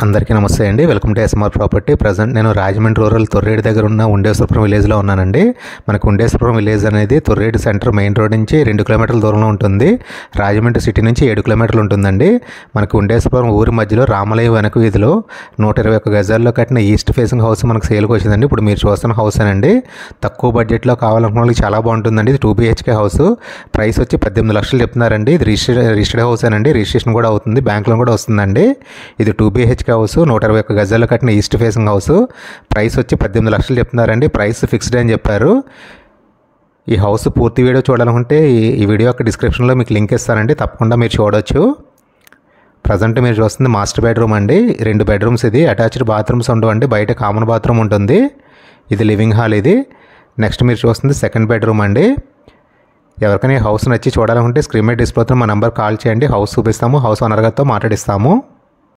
అందరికీ నమస్తే అండి. Welcome to SMR property. Present నేను రాజమండ్రి రూరల్ తొర్రేడు దగ్గర ఉన్న ఉండేశ్వరపురం విలేజ్లో ఉన్నానండి. మనకు ఉండేశ్వరపురం విలేజ్ అనేది తొర్రేడు సెంటర్ మెయిన్ రోడ్ నుంచి 2 కిలోమీటర్ల దూరంలో ఉంటుంది. రాజమండ్రి సిటీ నుంచి 7 కిలోమీటర్లు ఉంటుందండి. మనకు ఉండేశ్వరపురం ఊరి మధ్యలో రామలయ్య వెనక వీధిలో 121 గజాల్లో కట్టిన ఈస్ట్ ఫేసింగ్ హౌస్ మనకు సేల్కి వచ్చిందండి. ఇప్పుడు మీరు చూస్తున్న హౌస్ అండి. తక్కువ బడ్జెట్లో కావాలనుకున్న వాళ్ళకి చాలా బాగుంటుందండి. ఇది 2 BHK హౌస్. ప్రైస్ వచ్చి 18 లక్షలు చెప్తున్నారండి. ఇది రిజిస్టర్డ్ హౌస్ అండి. రిజిస్ట్రేషన్ కూడా అవుతుంది, బ్యాంక్ లోన్ కూడా వస్తుందండి. ఇది 2 BHK హౌస్, 121 గజాల్లో కట్టిన ఈస్ట్ ఫేసింగ్ హౌస్. ప్రైస్ వచ్చి 18 లక్షలు చెప్తున్నారండి. ప్రైస్ ఫిక్స్డ్ అని చెప్పారు. ఈ హౌస్ పూర్తి వీడియో చూడాలనుకుంటే ఈ వీడియో యొక్క డిస్క్రిప్షన్లో మీకు లింక్ ఇస్తానండి, తప్పకుండా మీరు చూడవచ్చు. ప్రజెంట్ మీరు చూస్తుంది మాస్టర్ బెడ్రూమ్ అండి. 2 బెడ్రూమ్స్. ఇది అటాచ్డ్ బాత్రూమ్స్ ఉండవండి, బయట కామన్ బాత్రూమ్ ఉంటుంది. ఇది లివింగ్ హాల్. ఇది నెక్స్ట్ మీరు చూస్తుంది సెకండ్ బెడ్రూమ్ అండి. ఎవరికైనా హౌస్ నచ్చి చూడాలనుకుంటే స్క్రీన్ మీద డిస్ప్లే అవుతున్న మా నెంబర్ కాల్ చేయండి. హౌస్ చూపిస్తాము, హౌస్ ఓనర్ గారితో మాట్లాడిస్తాము.